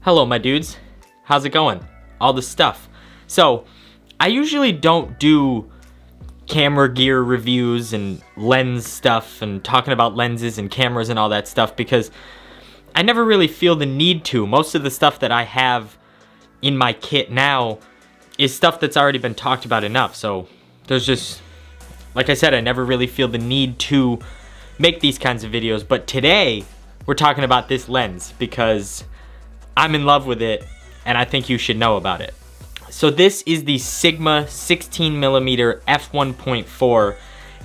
Hello, my dudes. How's it going? All the stuff. So, I usually don't do camera gear reviews and lens stuff and talking about lenses and cameras and all that stuff because I never really feel the need to. Most of the stuff that I have in my kit now is stuff that's already been talked about enough. So there's just, like I said, I never really feel the need to make these kinds of videos. But today we're talking about this lens because I'm in love with it and I think you should know about it. So this is the Sigma 16mm f1.4,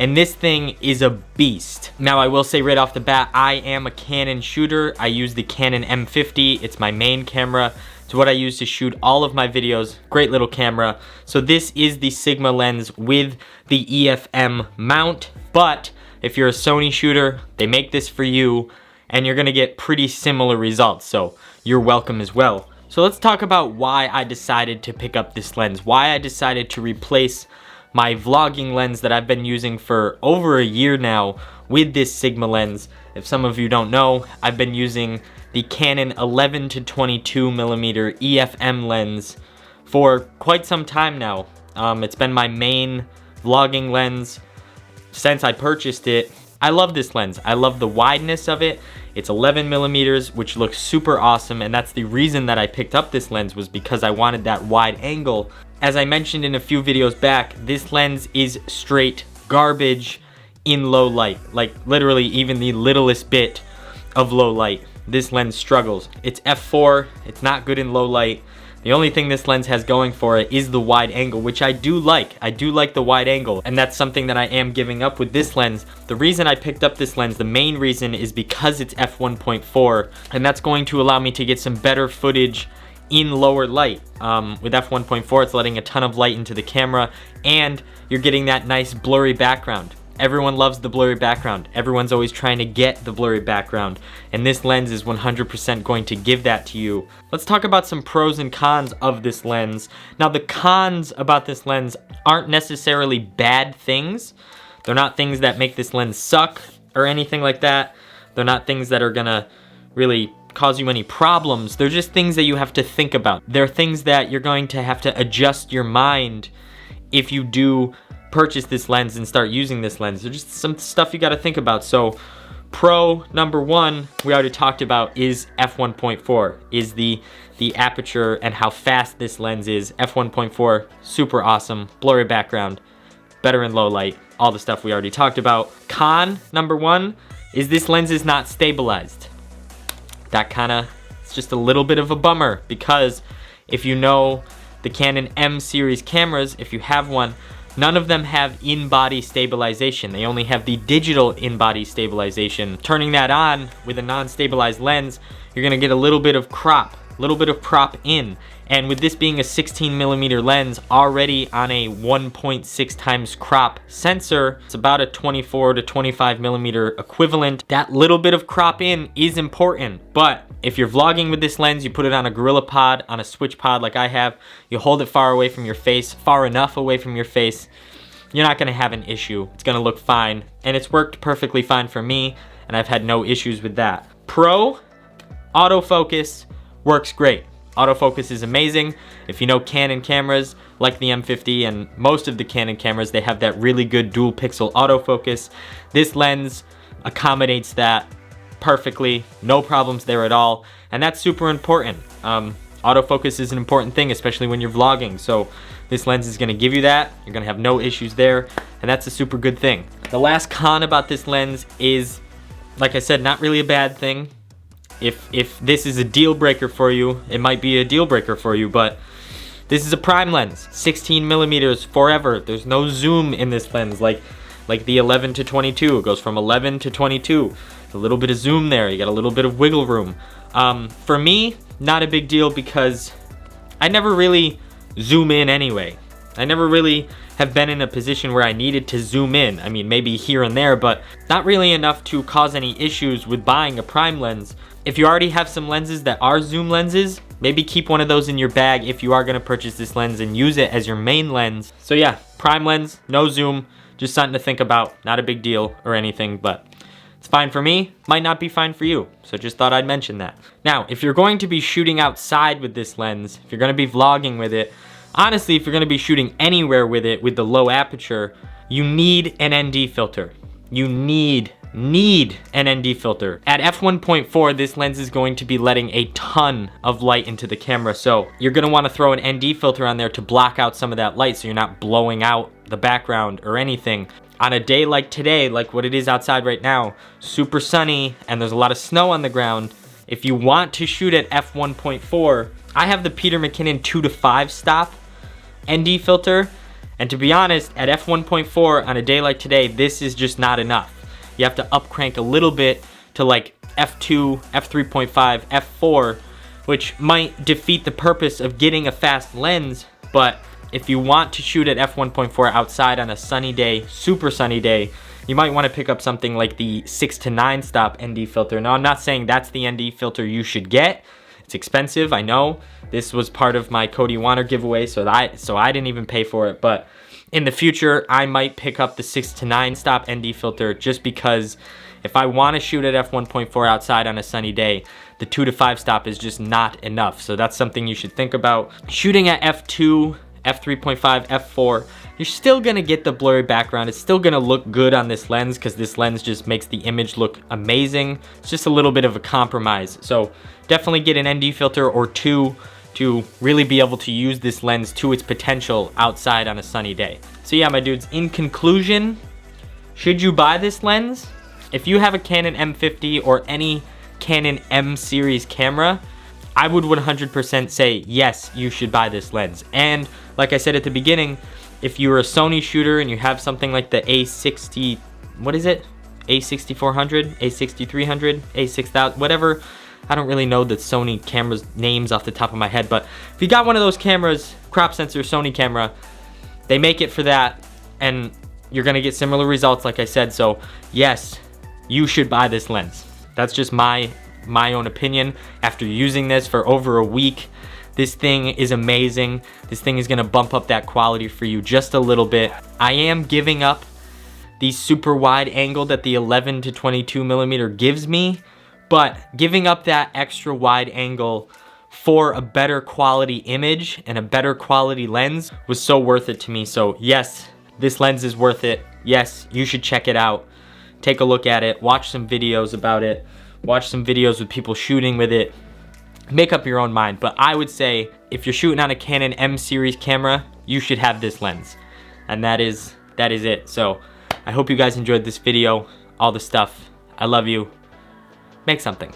and this thing is a beast. Now I will say right off the bat, I am a Canon shooter. I use the Canon M50. It's my main camera. It's what I use to shoot all of my videos. Great little camera. So this is the Sigma lens with the EFM mount, but if you're a Sony shooter, they make this for you and you're gonna get pretty similar results, so you're welcome as well. So let's talk about why I decided to pick up this lens, why I decided to replace my vlogging lens that I've been using for over a year now with this Sigma lens. If some of you don't know, I've been using the Canon 11 to 22mm EFM lens for quite some time now. It's been my main vlogging lens since I purchased it. I love this lens. I love the wideness of it. It's 11mm, which looks super awesome, and that's the reason that I picked up this lens, was because I wanted that wide angle. As I mentioned in a few videos back, this lens is straight garbage in low light. Like literally even the littlest bit of low light, this lens struggles. It's f4, it's not good in low light. The only thing this lens has going for it is the wide angle, which I do like. I do like the wide angle, and that's something that I am giving up with this lens. The reason I picked up this lens, the main reason, is because it's f1.4, and that's going to allow me to get some better footage in lower light. With f1.4, it's letting a ton of light into the camera, and you're getting that nice blurry background. Everyone loves the blurry background. Everyone's always trying to get the blurry background, and this lens is 100% going to give that to you. Let's talk about some pros and cons of this lens. Now, the cons about this lens aren't necessarily bad things. They're not things that make this lens suck or anything like that. They're not things that are gonna really cause you any problems. They're just things that you have to think about. They're things that you're going to have to adjust your mind if you do purchase this lens and start using this lens. There's just some stuff you got to think about. So pro number one, we already talked about, is f1.4, is the aperture and how fast this lens is. f1.4, super awesome, blurry background, better in low light, all the stuff we already talked about. Con number one is this lens is not stabilized. That it's just a little bit of a bummer, because if you know the Canon M series cameras, if you have one, none of them have in-body stabilization. They only have the digital in-body stabilization. Turning that on with a non-stabilized lens, you're gonna get a little bit of crop in. And with this being a 16mm lens already on a 1.6 times crop sensor, it's about a 24 to 25mm equivalent. That little bit of crop in is important, but if you're vlogging with this lens, you put it on a Gorilla Pod, on a Switch Pod like I have, you hold it far away from your face, far enough away from your face, you're not gonna have an issue. It's gonna look fine, and it's worked perfectly fine for me, and I've had no issues with that. Pro, autofocus works great. Autofocus is amazing. If you know Canon cameras, like the M50 and most of the Canon cameras, they have that really good dual pixel autofocus. This lens accommodates that perfectly, no problems there at all, and that's super important. Autofocus is an important thing, especially when you're vlogging, so this lens is gonna give you that. You're gonna have no issues there, and that's a super good thing. The last con about this lens is, like I said, not really a bad thing. If this is a deal breaker for you, it might be a deal breaker for you, but this is a prime lens, 16mm forever. There's no zoom in this lens like the 11 to 22. It goes from 11 to 22. A little bit of zoom there. You got a little bit of wiggle room. For me, not a big deal, because I never really zoom in anyway. I never really have been in a position where I needed to zoom in. I mean, maybe here and there, but not really enough to cause any issues with buying a prime lens. If you already have some lenses that are zoom lenses, maybe keep one of those in your bag if you are gonna purchase this lens and use it as your main lens. So yeah, prime lens, no zoom, just something to think about. Not a big deal or anything, but It's fine for me, might not be fine for you. So just thought I'd mention that. Now, if you're going to be shooting outside with this lens, if you're gonna be vlogging with it, honestly, if you're gonna be shooting anywhere with it with the low aperture, you need an ND filter. You need an ND filter. At f1.4, this lens is going to be letting a ton of light into the camera. So you're gonna wanna throw an ND filter on there to block out some of that light so you're not blowing out the background or anything. On a day like today, like what it is outside right now, super sunny and there's a lot of snow on the ground, if you want to shoot at f1.4, I have the Peter McKinnon 2-to-5 stop ND filter. And to be honest, at f1.4 on a day like today, this is just not enough. You have to up crank a little bit to like f2, f3.5, f4, which might defeat the purpose of getting a fast lens. But if you want to shoot at f1.4 outside on a sunny day, super sunny day, you might want to pick up something like the 6-to-9 stop ND filter. Now, I'm not saying that's the ND filter you should get. It's expensive, I know. This was part of my Cody Warner giveaway, so I didn't even pay for it. But in the future, I might pick up the 6-to-9 stop ND filter just because if I want to shoot at f1.4 outside on a sunny day, the 2-to-5 stop is just not enough. So that's something you should think about. Shooting at f2, f3.5, f4, you're still gonna get the blurry background. It's still gonna look good on this lens because this lens just makes the image look amazing. It's just a little bit of a compromise. So definitely get an ND filter or two to really be able to use this lens to its potential outside on a sunny day. So yeah, my dudes, in conclusion, should you buy this lens? If you have a Canon M50 or any Canon M series camera, I would 100% say yes, you should buy this lens. And like I said at the beginning, if you're a Sony shooter and you have something like the A60, what is it? A6400, A6300, A6000, whatever. I don't really know the Sony cameras names off the top of my head, but if you got one of those cameras, crop sensor Sony camera, they make it for that and you're gonna get similar results like I said. So yes, you should buy this lens. That's just my own opinion. After using this for over a week, this thing is amazing. This thing is gonna bump up that quality for you just a little bit. I am giving up the super wide angle that the 11 to 22 millimeter gives me, but giving up that extra wide angle for a better quality image and a better quality lens was so worth it to me. So yes, this lens is worth it. Yes, you should check it out. Take a look at it, watch some videos about it, watch some videos with people shooting with it. Make up your own mind, but I would say if you're shooting on a Canon M series camera, you should have this lens. And that is it. So I hope you guys enjoyed this video, all the stuff. I love you. Make something.